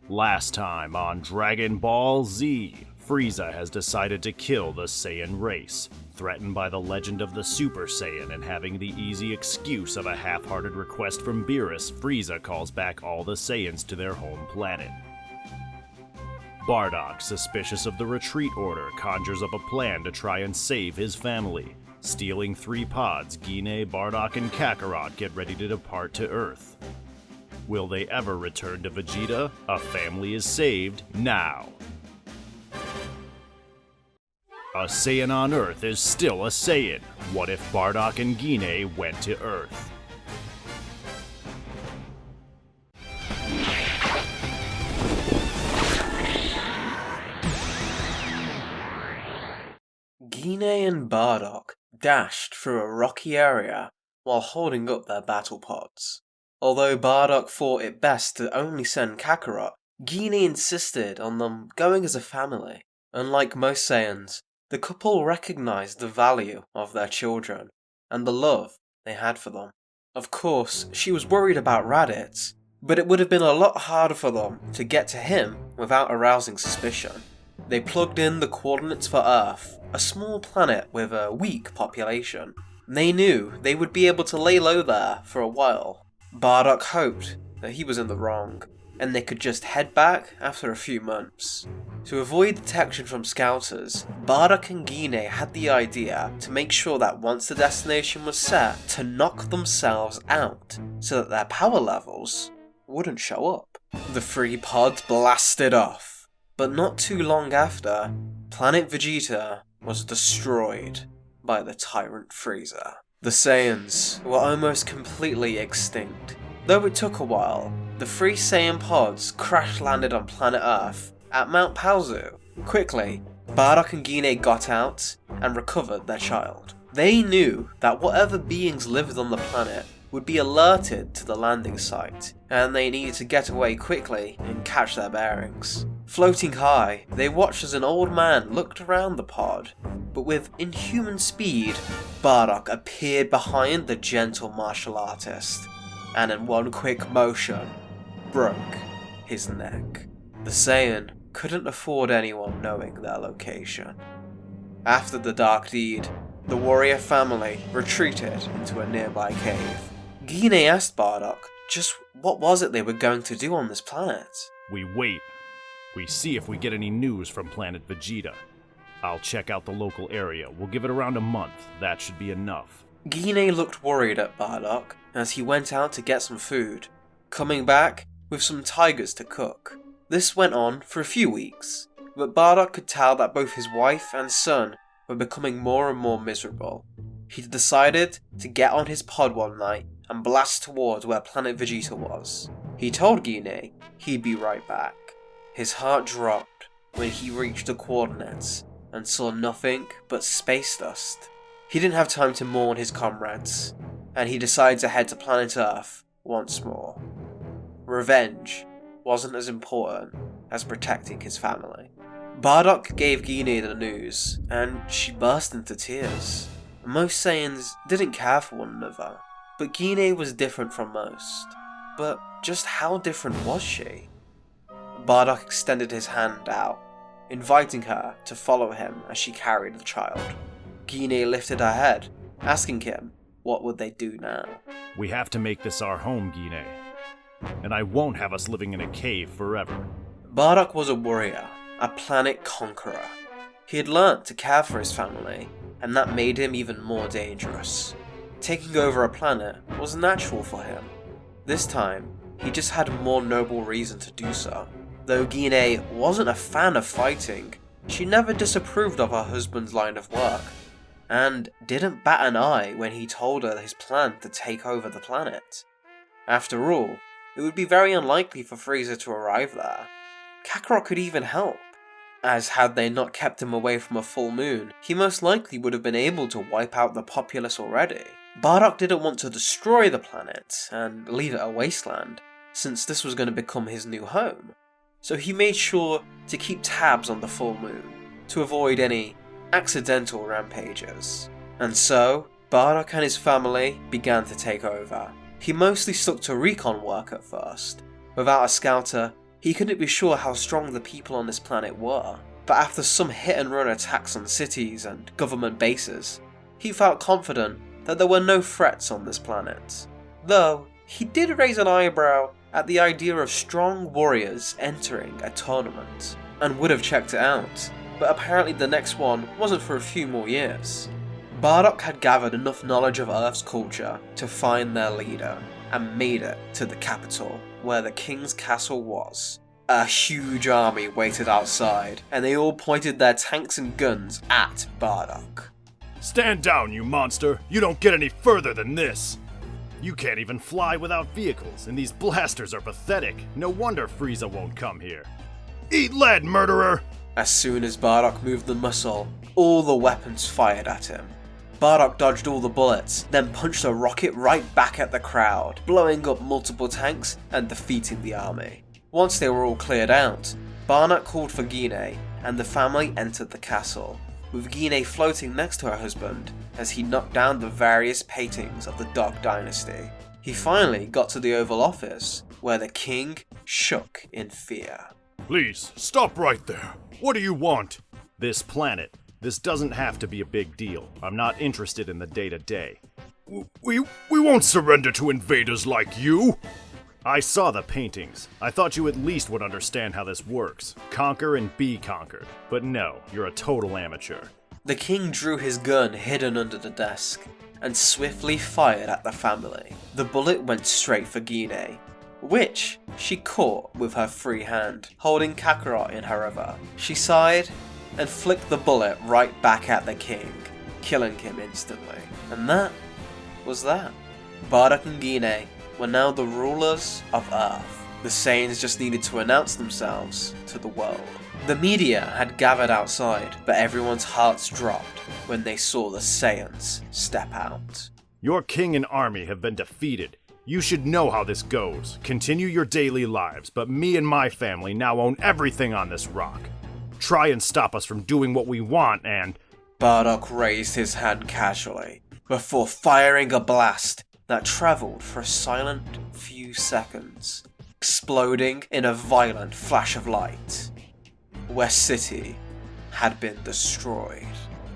Last time on Dragon Ball Z, Frieza has decided to kill the Saiyan race, threatened by the legend of the Super Saiyan and having the easy excuse of a half-hearted request from Beerus. Frieza calls back all the Saiyans to their home planet. Bardock, suspicious of the retreat order, conjures up a plan to try and save his family. Stealing 3 pods, Gine, Bardock, and Kakarot get ready to depart to Earth. Will they ever return to Vegeta? A family is saved now. A Saiyan on Earth is still a Saiyan. What if Bardock and Gine went to Earth? Gine and Bardock dashed through a rocky area while holding up their battle pods. Although Bardock thought it best to only send Kakarot, Gine insisted on them going as a family. Unlike most Saiyans, the couple recognized the value of their children and the love they had for them. Of course, she was worried about Raditz, but it would have been a lot harder for them to get to him without arousing suspicion. They plugged in the coordinates for Earth, a small planet with a weak population. They knew they would be able to lay low there for a while. Bardock hoped that he was in the wrong, and they could just head back after a few months. To avoid detection from scouters, Bardock and Gine had the idea to make sure that once the destination was set, to knock themselves out so that their power levels wouldn't show up. The 3 pods blasted off, but not too long after, planet Vegeta was destroyed by the tyrant Frieza. The Saiyans were almost completely extinct. Though it took a while, the 3 Saiyan pods crash-landed on planet Earth at Mount Paozu. Quickly, Bardock and Gine got out and recovered their child. They knew that whatever beings lived on the planet would be alerted to the landing site, and they needed to get away quickly and catch their bearings. Floating high, they watched as an old man looked around the pod, but with inhuman speed, Bardock appeared behind the gentle martial artist, and in one quick motion, broke his neck. The Saiyan couldn't afford anyone knowing their location. After the dark deed, the warrior family retreated into a nearby cave. Gine asked Bardock just what was it they were going to do on this planet. We wait. We see if we get any news from planet Vegeta. I'll check out the local area. We'll give it around a month. That should be enough. Gine looked worried at Bardock as he went out to get some food, coming back with some tigers to cook. This went on for a few weeks, but Bardock could tell that both his wife and son were becoming more and more miserable. He decided to get on his pod one night and blast towards where planet Vegeta was. He told Gine he'd be right back. His heart dropped when he reached the coordinates and saw nothing but space dust. He didn't have time to mourn his comrades, and he decided to head to planet Earth once more. Revenge wasn't as important as protecting his family. Bardock gave Gine the news, and she burst into tears. Most Saiyans didn't care for one another, but Gine was different from most. But just how different was she? Bardock extended his hand out, inviting her to follow him as she carried the child. Gine lifted her head, asking him what would they do now. We have to make this our home, Gine. And I won't have us living in a cave forever. Bardock was a warrior, a planet conqueror. He had learnt to care for his family, and that made him even more dangerous. Taking over a planet was natural for him. This time, he just had a more noble reason to do so. Though Gine wasn't a fan of fighting, she never disapproved of her husband's line of work, and didn't bat an eye when he told her his plan to take over the planet. After all, it would be very unlikely for Frieza to arrive there. Kakarot could even help, as had they not kept him away from a full moon, he most likely would have been able to wipe out the populace already. Bardock didn't want to destroy the planet and leave it a wasteland, since this was going to become his new home. So he made sure to keep tabs on the full moon, to avoid any accidental rampages. And so, Bardock and his family began to take over. He mostly stuck to recon work at first. Without a scouter, He couldn't be sure how strong the people on this planet were, but after some hit-and-run attacks on cities and government bases, he felt confident that there were no threats on this planet. Though, he did raise an eyebrow at the idea of strong warriors entering a tournament, and would have checked it out, but apparently the next one wasn't for a few more years. Bardock had gathered enough knowledge of Earth's culture to find their leader, and made it to the capital, where the king's castle was. A huge army waited outside, and they all pointed their tanks and guns at Bardock. Stand down, you monster! You don't get any further than this! You can't even fly without vehicles, and these blasters are pathetic. No wonder Frieza won't come here. Eat lead, murderer! As soon as Bardock moved the muscle, all the weapons fired at him. Bardock dodged all the bullets, then punched a rocket right back at the crowd, blowing up multiple tanks and defeating the army. Once they were all cleared out, Bardock called for Gine, and the family entered the castle, with Gine floating next to her husband as he knocked down the various paintings of the Dog Dynasty. He finally got to the Oval Office, where the king shook in fear. Please, stop right there. What do you want? This planet. This doesn't have to be a big deal. I'm not interested in the day-to-day. We won't surrender to invaders like you! I saw the paintings. I thought you at least would understand how this works. Conquer and be conquered. But no, you're a total amateur. The king drew his gun hidden under the desk, and swiftly fired at the family. The bullet went straight for Gine, which she caught with her free hand, holding Kakarot in her other. She sighed and flicked the bullet right back at the king, killing him instantly. And that was that. Bardock and Gine were now the rulers of Earth. The Saiyans just needed to announce themselves to the world. The media had gathered outside, but everyone's hearts dropped when they saw the Saiyans step out. Your king and army have been defeated. You should know how this goes. Continue your daily lives, but me and my family now own everything on this rock. Try and stop us from doing what we want and... Bardock raised his hand casually, before firing a blast that travelled for a silent few seconds, exploding in a violent flash of light. West City had been destroyed.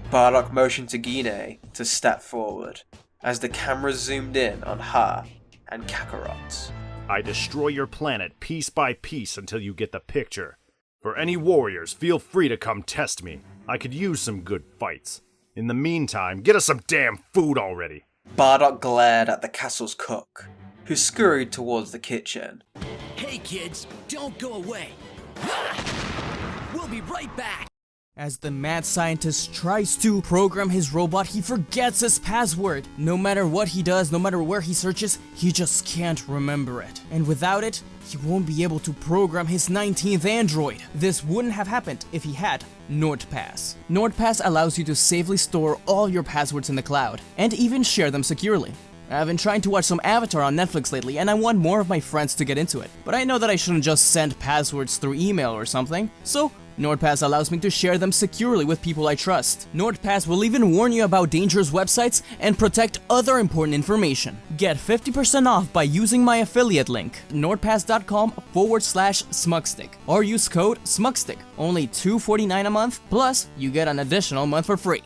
Bardock motioned to Gine to step forward, as the camera zoomed in on her and Kakarot. I destroy your planet piece by piece until you get the picture. For any warriors, feel free to come test me. I could use some good fights. In the meantime, get us some damn food already. Bardock glared at the castle's cook, who scurried towards the kitchen. Hey kids, don't go away. We'll be right back. As the mad scientist tries to program his robot, he forgets his password. No matter what he does, no matter where he searches, he just can't remember it. And without it, he won't be able to program his 19th android. This wouldn't have happened if he had NordPass. NordPass allows you to safely store all your passwords in the cloud, and even share them securely. I've been trying to watch some Avatar on Netflix lately, and I want more of my friends to get into it. But I know that I shouldn't just send passwords through email or something, so NordPass allows me to share them securely with people I trust. NordPass will even warn you about dangerous websites and protect other important information. Get 50% off by using my affiliate link, nordpass.com/SmugStick, or use code SmugStick, only $2.49 a month, plus you get an additional month for free.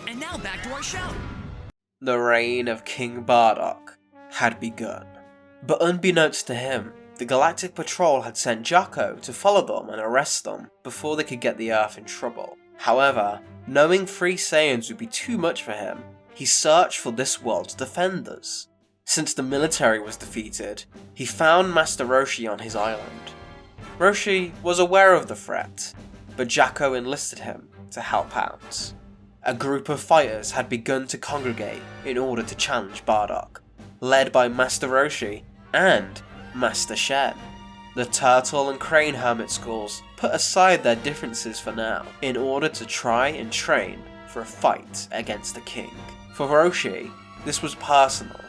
And now back to our show. The reign of King Bardock had begun. But unbeknownst to him, the Galactic Patrol had sent Jaco to follow them and arrest them before they could get the Earth in trouble. However, knowing 3 Saiyans would be too much for him, he searched for this world's defenders. Since the military was defeated, he found Master Roshi on his island. Roshi was aware of the threat, but Jaco enlisted him to help out. A group of fighters had begun to congregate in order to challenge Bardock, led by Master Roshi and Master Shen. The turtle and crane hermit schools put aside their differences for now in order to try and train for a fight against the king. For Roshi, this was personal,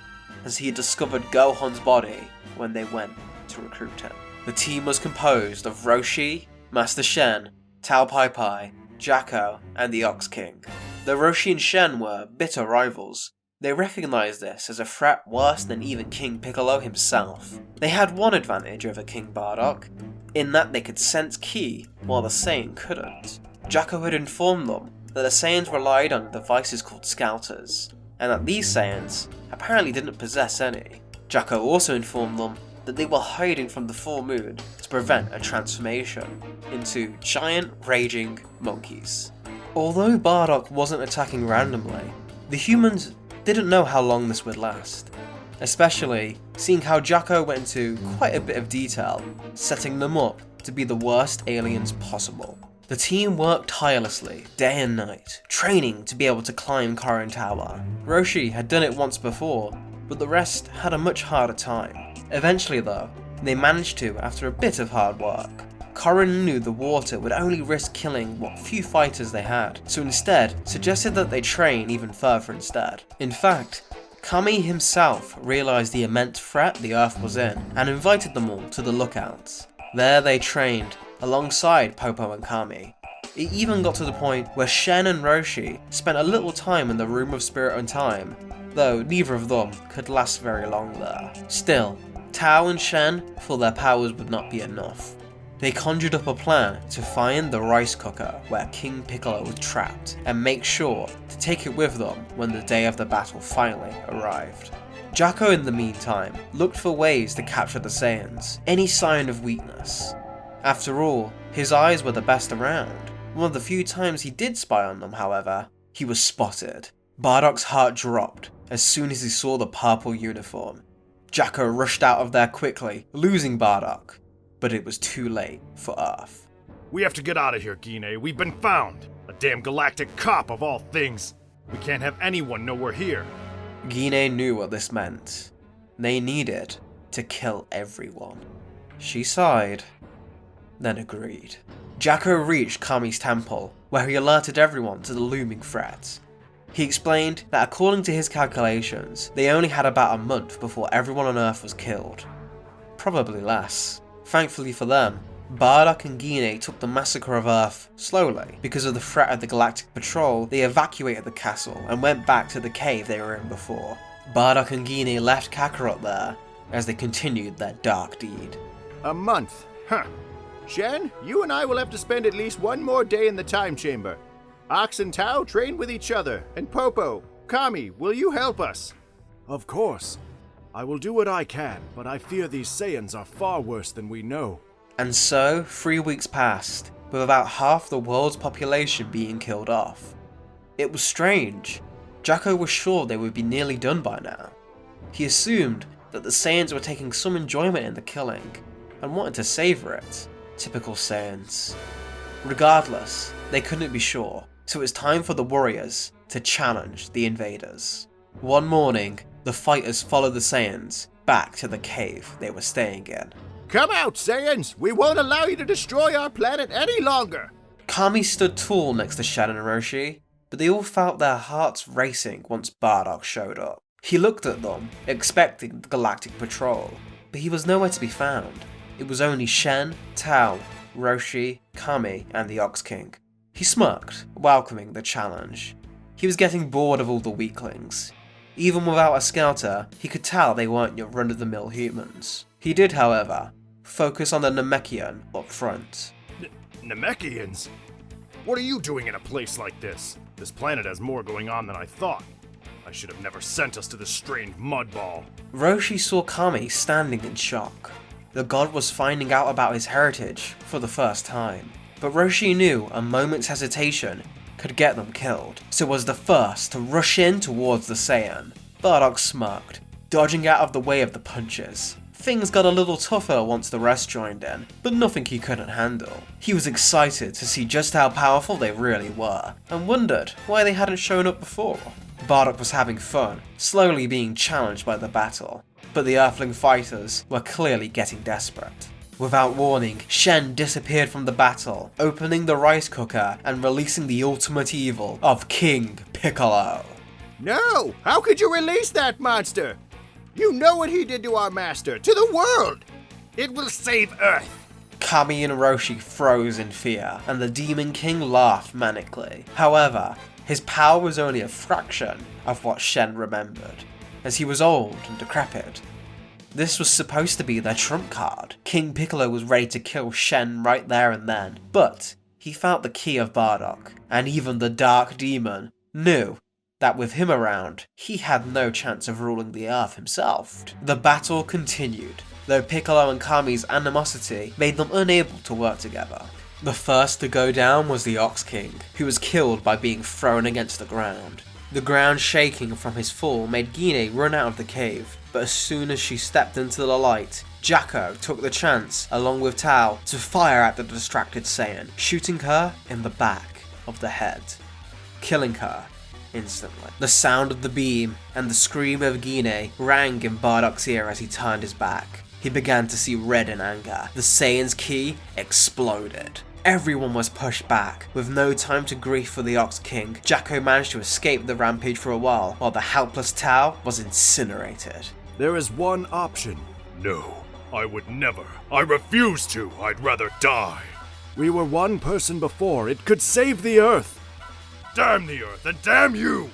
as he had discovered Gohan's body when they went to recruit him. The team was composed of Roshi, Master Shen, Tao Pai Pai, Jaco, and the Ox King. Though Roshi and Shen were bitter rivals, They recognized this as a threat worse than even King Piccolo himself. They had one advantage over King Bardock, in that they could sense ki while the Saiyan couldn't. Jaco had informed them that the Saiyans relied on devices called scouters, and that these Saiyans apparently didn't possess any. Jaco also informed them that they were hiding from the full moon to prevent a transformation into giant raging monkeys. Although Bardock wasn't attacking randomly, the humans didn't know how long this would last, especially seeing how Jaco went into quite a bit of detail, setting them up to be the worst aliens possible. The team worked tirelessly, day and night, training to be able to climb Karin Tower. Roshi had done it once before, but the rest had a much harder time. Eventually though, they managed to after a bit of hard work. Karin knew the water would only risk killing what few fighters they had, so instead suggested that they train even further instead. In fact, Kami himself realised the immense threat the Earth was in and invited them all to the lookouts. There they trained alongside Popo and Kami. It even got to the point where Shen and Roshi spent a little time in the Room of Spirit and Time, though neither of them could last very long there. Still, Tao and Shen thought their powers would not be enough. They conjured up a plan to find the rice cooker where King Piccolo was trapped and make sure to take it with them when the day of the battle finally arrived. Jaco in the meantime looked for ways to capture the Saiyans, any sign of weakness. After all, his eyes were the best around. One of the few times he did spy on them, however, he was spotted. Bardock's heart dropped as soon as he saw the purple uniform. Jaco rushed out of there quickly, losing Bardock, but it was too late for Earth. We have to get out of here, Gine. We've been found. A damn galactic cop of all things. We can't have anyone know we're here. Gine knew what this meant. They needed to kill everyone. She sighed, then agreed. Jaco reached Kami's temple, where he alerted everyone to the looming threat. He explained that according to his calculations, they only had about a month before everyone on Earth was killed. Probably less. Thankfully for them, Bardock and Gine took the massacre of Earth slowly. Because of the threat of the Galactic Patrol, they evacuated the castle and went back to the cave they were in before. Bardock and Gine left Kakarot there as they continued their dark deed. A month? Huh. Shen, you and I will have to spend at least one more day in the time chamber. Ox and Tao train with each other, and Popo, Kami, will you help us? Of course. I will do what I can, but I fear these Saiyans are far worse than we know. And so, 3 weeks passed, with about half the world's population being killed off. It was strange. Jaco was sure they would be nearly done by now. He assumed that the Saiyans were taking some enjoyment in the killing, and wanted to savour it. Typical Saiyans. Regardless, they couldn't be sure, so it was time for the warriors to challenge the invaders. One morning, the fighters followed the Saiyans back to the cave they were staying in. Come out, Saiyans! We won't allow you to destroy our planet any longer! Kami stood tall next to Shen and Roshi, but they all felt their hearts racing once Bardock showed up. He looked at them, expecting the Galactic Patrol, but he was nowhere to be found. It was only Shen, Tao, Roshi, Kami, and the Ox King. He smirked, welcoming the challenge. He was getting bored of all the weaklings. Even without a scouter, he could tell they weren't your run-of-the-mill humans. He did, however, focus on the Namekian up front. Namekians? What are you doing in a place like this? This planet has more going on than I thought. I should have never sent us to this strange mudball. Roshi saw Kami standing in shock. The god was finding out about his heritage for the first time. But Roshi knew a moment's hesitation could get them killed, so was the first to rush in towards the Saiyan. Bardock smirked, dodging out of the way of the punches. Things got a little tougher once the rest joined in, but nothing he couldn't handle. He was excited to see just how powerful they really were, and wondered why they hadn't shown up before. Bardock was having fun, slowly being challenged by the battle, but the Earthling fighters were clearly getting desperate. Without warning, Shen disappeared from the battle, opening the rice cooker and releasing the ultimate evil of King Piccolo. No! How could you release that monster? You know what he did to our master, to the world! It will save Earth! Kami and Roshi froze in fear, and the Demon King laughed manically. However, His power was only a fraction of what Shen remembered, as he was old and decrepit. This was supposed to be their trump card. King Piccolo was ready to kill Shen right there and then, but he felt the key of Bardock, and even the Dark Demon knew that with him around, he had no chance of ruling the Earth himself. The battle continued, though Piccolo and Kami's animosity made them unable to work together. The first to go down was the Ox King, who was killed by being thrown against the ground. The ground shaking from his fall made Gine run out of the cave, but as soon as she stepped into the light, Jaco took the chance, along with Tao, to fire at the distracted Saiyan, shooting her in the back of the head, killing her instantly. The sound of the beam and the scream of Gine rang in Bardock's ear as he turned his back. He began to see red in anger. The Saiyan's ki exploded. Everyone was pushed back. With no time to grieve for the Ox King, Jaco managed to escape the rampage for a while the helpless Tao was incinerated. There is one option. No, I would never. I refuse to. I'd rather die. We were one person before. It could save the Earth. Damn the Earth and damn you!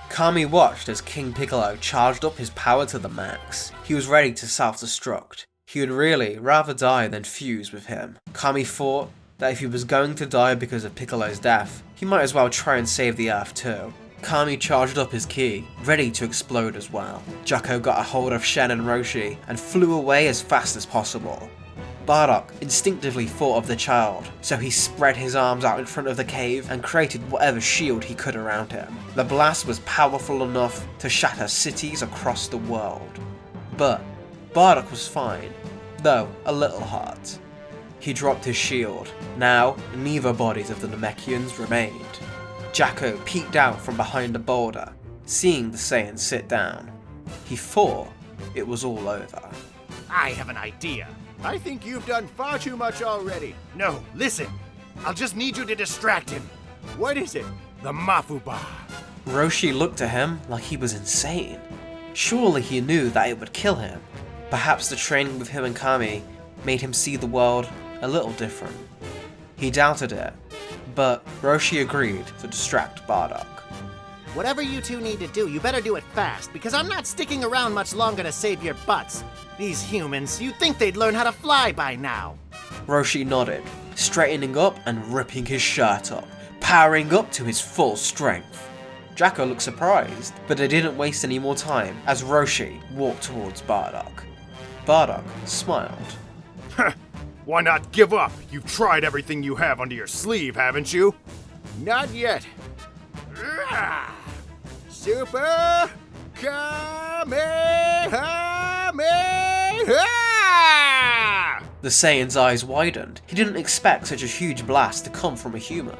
Kami watched as King Piccolo charged up his power to the max. He was ready to self-destruct. He would really rather die than fuse with him. Kami thought that if he was going to die because of Piccolo's death, he might as well try and save the Earth too. Kami charged up his ki, ready to explode as well. Jaco got a hold of Shen and Roshi and flew away as fast as possible. Bardock instinctively thought of the child, so he spread his arms out in front of the cave and created whatever shield he could around him. The blast was powerful enough to shatter cities across the world. But Bardock was fine, though a little hurt. He dropped his shield. Now, neither bodies of the Namekians remained. Jaco peeked out from behind a boulder, seeing the Saiyan sit down. He thought it was all over. I have an idea. I think you've done far too much already. No, listen. I'll just need you to distract him. What is it? The Mafuba. Roshi looked at him like he was insane. Surely he knew that it would kill him. Perhaps the training with him and Kami made him see the world a little different. He doubted it, but Roshi agreed to distract Bardock. Whatever you two need to do, you better do it fast, because I'm not sticking around much longer to save your butts. These humans, you'd think they'd learn how to fly by now. Roshi nodded, straightening up and ripping his shirt up, powering up to his full strength. Jaco looked surprised, but they didn't waste any more time as Roshi walked towards Bardock. Bardock smiled. Why not give up? You've tried everything you have under your sleeve, haven't you? Not yet. Super Kamehameha! The Saiyan's eyes widened. He didn't expect such a huge blast to come from a human.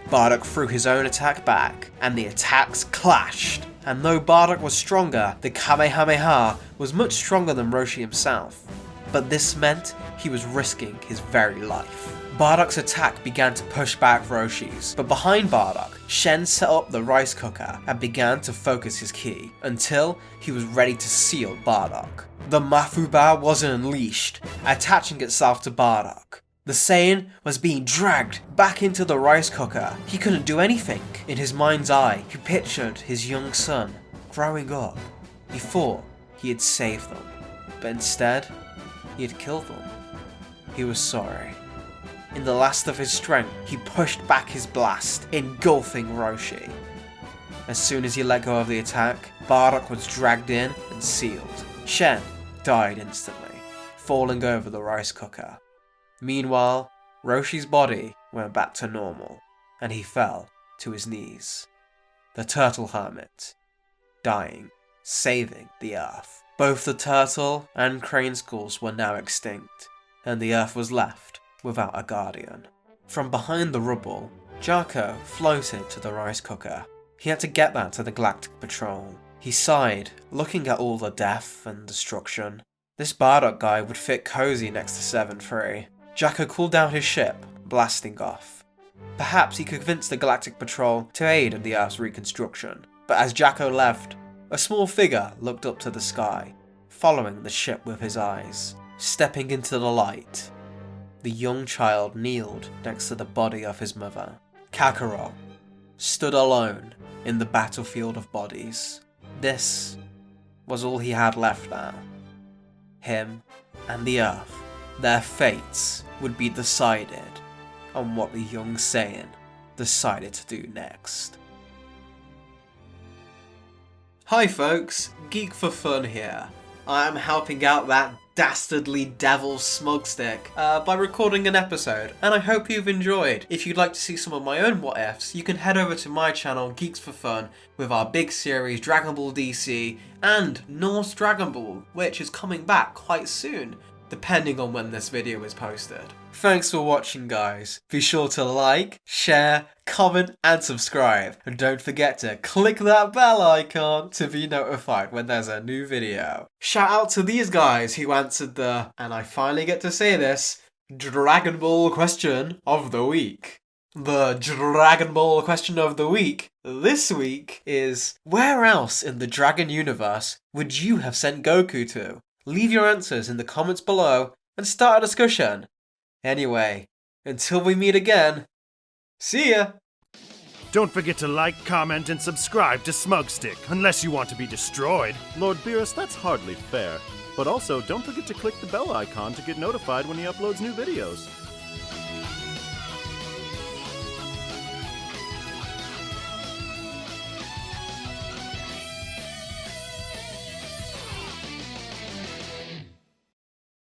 Bardock threw his own attack back, and the attacks clashed. And though Bardock was stronger, the Kamehameha was much stronger than Roshi himself. But this meant he was risking his very life. Bardock's attack began to push back Roshi's, but behind Bardock, Shen set up the rice cooker and began to focus his ki until he was ready to seal Bardock. The Mafuba was unleashed, attaching itself to Bardock. The Saiyan was being dragged back into the rice cooker. He couldn't do anything. In his mind's eye, he pictured his young son growing up. He thought he had saved them, but instead, he had killed them. He was sorry. In the last of his strength, he pushed back his blast, engulfing Roshi. As soon as he let go of the attack, Bardock was dragged in and sealed. Shen died instantly, falling over the rice cooker. Meanwhile, Roshi's body went back to normal, and he fell to his knees. The turtle hermit, dying, saving the Earth. Both the turtle and crane skulls were now extinct, and the Earth was left without a guardian. From behind the rubble, Jaco floated to the rice cooker. He had to get that to the Galactic Patrol. He sighed, looking at all the death and destruction. This Bardock guy would fit cozy next to 7-3. Jaco cooled down his ship, blasting off. Perhaps he could convince the Galactic Patrol to aid in the Earth's reconstruction. But as Jaco left, a small figure looked up to the sky, following the ship with his eyes. Stepping into the light, the young child kneeled next to the body of his mother. Kakarot stood alone in the battlefield of bodies. This was all he had left now. Him and the Earth. Their fates would be decided on what the young Saiyan decided to do next. Hi folks, Geek for Fun here. I am helping out that dastardly devil SmugStick by recording an episode, and I hope you've enjoyed. If you'd like to see some of my own what ifs, you can head over to my channel Geeks for Fun with our big series Dragonball DC and Norse Dragon Ball, which is coming back quite soon, depending on when this video is posted. Thanks for watching guys. Be sure to like, share, comment and subscribe. And don't forget to click that bell icon to be notified when there's a new video. Shout out to these guys who answered the, and I finally get to say this, Dragon Ball question of the week. The Dragon Ball question of the week this week is, where else in the Dragon universe would you have sent Goku to? Leave your answers in the comments below and start a discussion. Anyway, until we meet again, see ya! Don't forget to like, comment, and subscribe to SmugStick, unless you want to be destroyed. Lord Beerus, that's hardly fair. But also, don't forget to click the bell icon to get notified when he uploads new videos.